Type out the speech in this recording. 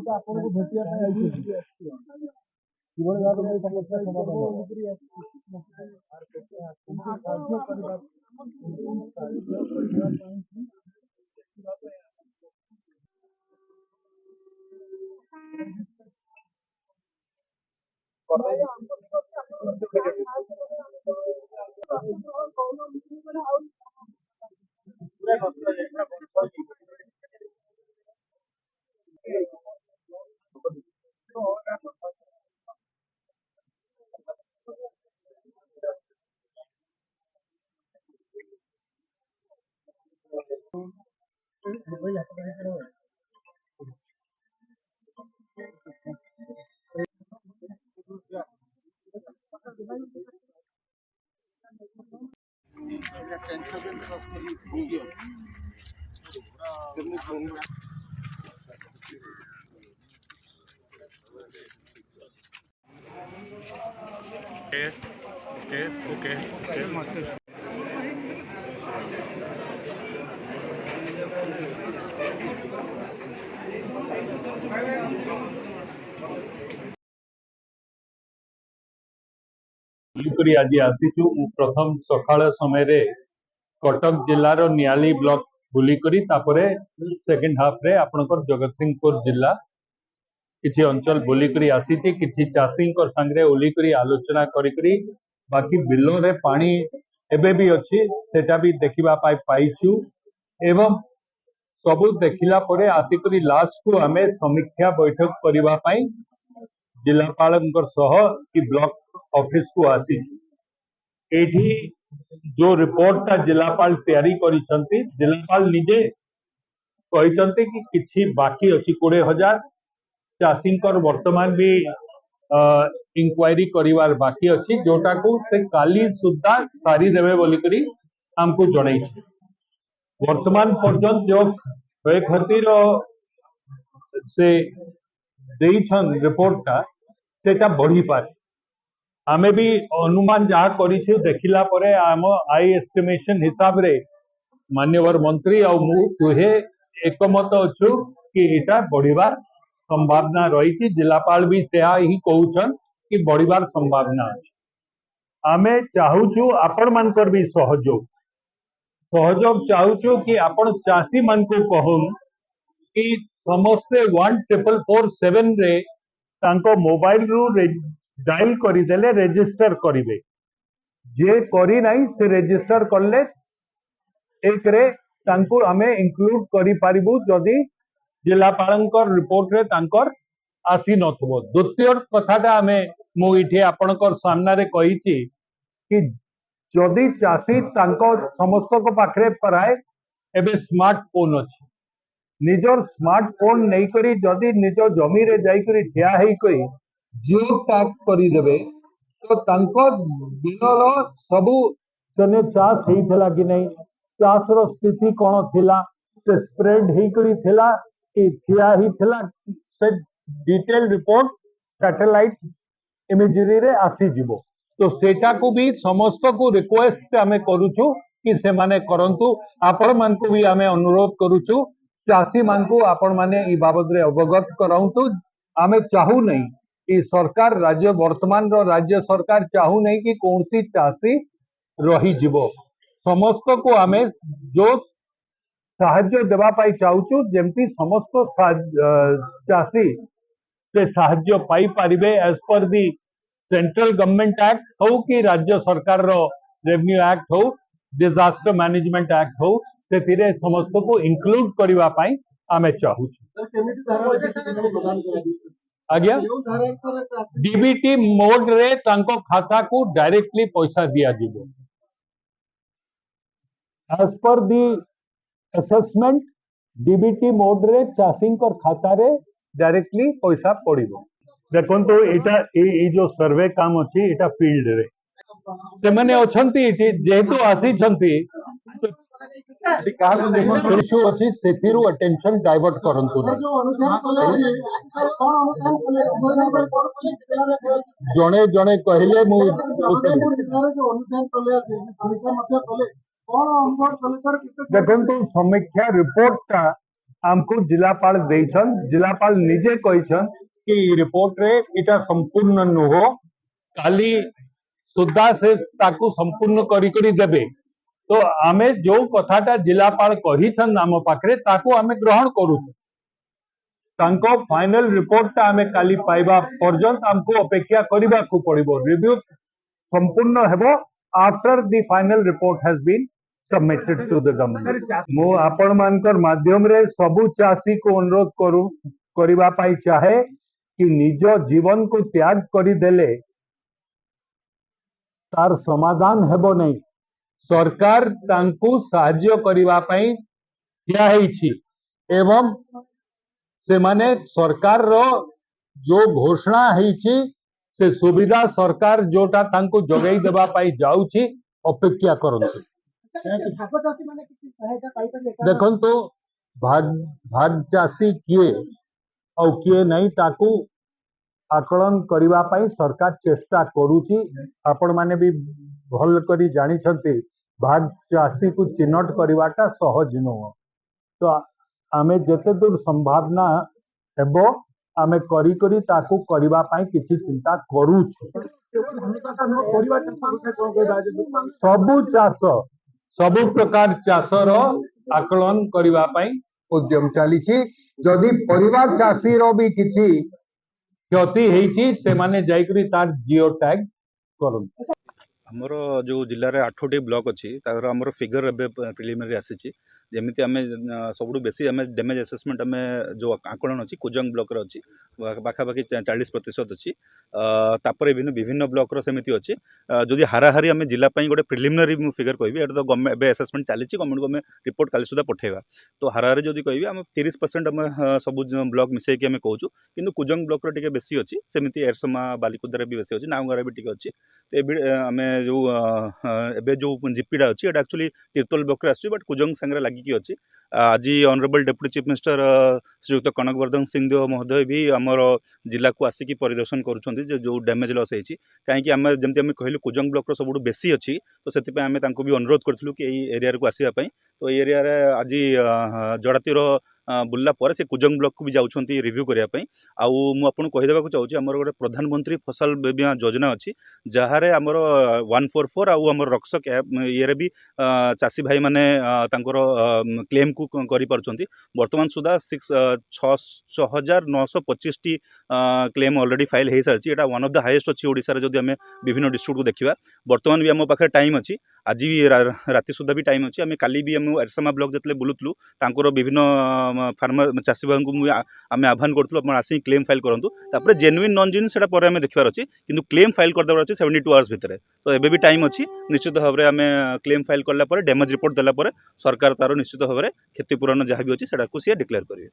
आपको भेटिया किभଳି ଭାବରେ ଏହି ସମସ୍ୟା ସମାଧାନ Okay. आज आसीचु प्रथम सकाळ समय कटक जिलार नियाली ब्लॉक बुलिकरी तापरे सेकेंड हाफ रे आपनकर जगतसिंहपुर जिला किछि अंचल बुलिकरी आसीची किछि चाषी संगे ओलिकरी आलोचना करी बाकी बिलो रे पानी एबे भी अच्छी सेटा भी देखिबा पाइछु एवं सबू देखिला परे आसिकरी लास्ट को आमे समीक्षा बैठक करबा पाई जिलापालंकर सह कि ब्लॉक ऑफिस को आसी एठी जो रिपोर्ट ता जिलापाल तैयारी करिसंती जिलापाल निजे कहिसंती कि किछि बाकी अछि 20,000 चाषींकर वर्तमान भी इंक्वायरी करिवार बाकी अछि जोटा को से काली सुद्धा सारी देबे बोली करी हमको जणाई वर्तमान पर्यंत जो क्षयक्षतिर से देइछन रिपोर्ट ता सेटा बढ़ी पारे आमे भी अनुमान जहाँ करिछु देखिला परे आम आई एस्टिमेशन हिसाब रे मान्यवर मंत्री और मु दुहे एकमत अछु कि एटा बढ़िबार संभावना रही जिलापाल भी सेहा ही कहउछन कि बढ़िबार संभावना अछि आमे चाहूछु आपण मानकर भी सहयोग चाहूछु कि आपण चाषी मान को कहून कि समस्ते 1447 रे तांको मोबाइल रू डायल करिदेले रेजिस्टर करिवे जे करी नहीं से रेजिस्टर करले एक रे तांको हमें इंक्लूड करि पारिबु जदि जिलापालंकर रिपोर्ट रे तांकर आसी नथबो द्वितीय कथाटा हमें मु इठे आपनकर सामना रे कहिछि कि जदि चाषी तांको समस्त को पाखरे प्राय एबे स्मार्टफोन अछि निजर स्मार्टफोन नहीं करी जदि निज जमी रे जाई करी ठिया हेई करी जियो टैग करी देबे तो तांको दिनर सबु जने चाष हेइथला कि नहीं चाष रो स्थिति कोन थिला से स्प्रेड हेई करी थिला कि ठिया ही थिला से डिटेल रिपोर्ट सैटेलाइट इमेजरी रे आसी जिवो तो सेटा को भी समस्त को रिक्वेस्ट हमें करूछु कि से माने करंतु आपण मान को भी हमें अनुरोध करूछु चाषी मान को आपण माने ई बाबद रे अवगत कराउतु आमे चाहू नहीं कि सरकार राज्य वर्तमान रो राज्य सरकार चाहू नहीं कि कौनसी चाषी रही जीवो समस्त को आमे जो साहाय्य देवा पाई चाहूचु जेमती समस्त चाषी से साहाय्य पाई पारिबे as per the central government act हो कि राज्य सरकार रो रेवेन्यू एक्ट हो डिजास्टर मैनेजमेंट एक्ट हो से समस्त को इंक्लूड करबा पाई आमे चाहूछु आज्ञा डीबीटी मोड रे तांको खाता को डायरेक्टली पैसा दिया जीवो एज पर दी असेसमेंट डीबीटी मोड रे चाषी खाता रे डायरेक्टली पैसा पड़िबो देखो तो एटा जो सर्वे काम अछि एटा फील्ड रे से माने अछंती जेहेतु आसी छंती इश्यू अछि सेथिरु अटेंशन डाइवर्ट करंतु सर, जो अनुध्यान कले आजी, सर, कौन अनुध्यान कले? अनुध्यान पर कौन कले? जणे जणे कहले मु जो अनुध्यान कले आजी, समीक्षा मध्य कले, कौन अनुमान कले सर? देखंतु समीक्षा रिपोर्ट टा हमको जिलापाल देछन, जिलापाल निजे कहिछन कि रिपोर्ट रे इटा संपूर्ण नुहो, काली सुद्धा से ताकू संपूर्ण करी करी देबे। तो आमे जो कथाटा जिलापाल कहिछन नाम पाखरे ताकू आमे ग्रहण करूछु। तांको फाइनल रिपोर्ट टा आमे काली पाइबा पर्यंत हमको अपेक्षा करिबा को पड़िबो। रिव्यू संपूर्ण हेबो after the final report has been submitted to the government. मु आपण मानकर माध्यम रे सबु चासी को अनुरोध करू करिबा पाई चाहे कि निज जीवन को त्याग करी देले तार समाधान हेबो नहीं। सरकार तांकू साहाय्य करिबा पाई ठिया हेछि एवं से माने सरकार रो जो घोषणा हेछि से सुविधा सरकार जोटा तांकू जगै देबा पाई जाउछि अपेक्षा करंतु। देखंतु भाग चासी किए और किए नहीं ताकू आकलन करिबा पाई सरकार चेष्टा करूची। आपण माने भी भल करी जानी छंती भाग चासी को चिन्हट करिवाटा सहज नुह। तो आमे जेते दूर संभावना हेबो आमे करी करी ताकू करिबा पाई किछि चिंता करूछु। सबु चाष सबु प्रकार चाषर आकलन करिबा पाई उद्यम चलीछि। जदि परिवार चाषी रो भी किछि क्षति हेछि से माने जाइकरी तार जियो टैग करन। आमर जो जिले में 8टी ब्लॉक अच्छी तार आमर फिगर एबे प्रिलिमिनरी आसी जमी आम सब बेसी आम डैमेज असेसमेंट आम जो आकलन अच्छी कुजंग ब्लॉक अच्छी पाखापाखि 40% अच्छी तापर विभिन्न ब्लॉक सेमती अच्छी जदि हाराहारी आम जिलापाई गोटे प्रिलिमिनरी फिगर कहि एटा तो गवर्नमेंट असेसमेंट चली गवर्नमेंट को आम रिपोर्ट काली सुधा पठेगा। तो हाराहारी जदि कहि आम 30% आम सब ब्लॉक मिसेकी आम कहूँ कि कुजंग ब्लॉक टे बेसी अच्छी सेमती एरसमा बालिकुदारे भी बेसी अच्छी नावगारे भी टी अच्छी। तो आम जो एबे जो जीपीटा अच्छी एक्चुअली तीर्तोल ब्लॉक आसुच्छी बट कुजंग सांगे लागिकी अच्छी। आज honourable deputy chief minister Shriyukta Kanakvardhan Singhdeo महोदय भी आमर जिला को आसिकी परिदर्शन करुछंती जो डैमेज लॉस होती कहीं आम जमी आम कहलु कुजंग ब्लॉक सब बेसी अच्छी। तो से आम भी अनुरोध करूँ कि यही एरिया को आसवाई। तो ये एरिया आज जड़ातीर बुल्ला पर से कुजंग ब्लॉक को भी जाउछंती रिव्यू करने आउ मुझे कहीदेक चाहूँगी आमर गोटे प्रधानमंत्री फसल बीमा योजना अच्छी जहाँ आमर 144 आउ आमर रक्षक ये भी चाषी भाई माने क्लेम को करि पारुछंती। वर्तमान सुधा 6925 टी क्लेम ऑलरेडी फाइल हो सारी। एटा वन ऑफ द हाईएस्ट अच्छी ओडिशा रे जदि आम विभिन्न डिस्ट्रिक्ट को देखा। वर्तमान भी आम पाखे टाइम अच्छी आज भी राति सुधा भी टाइम अच्छी। आम काली भी आम एरसमा ब्लॉक जितने बुलूलु तांकर विभिन्न फार्मर चाषी भाई को आम आह्वान करूँ आसिक क्लेम फाइल करूँ। तापर जेन्युइन नॉन जेन्युइन से आम देखार अच्छी किंतु क्लेम फाइल करदेवार अच्छी 72 आवर्स भितर। तो एबे भी टाइम अच्छी निश्चित भाव में आम क्लेम फाइल कला डैमेज रिपोर्ट देला सरकार तार निश्चित भाव में क्षतिपूरण जहाँ भी अच्छी से डिक्लेयर करेंगे।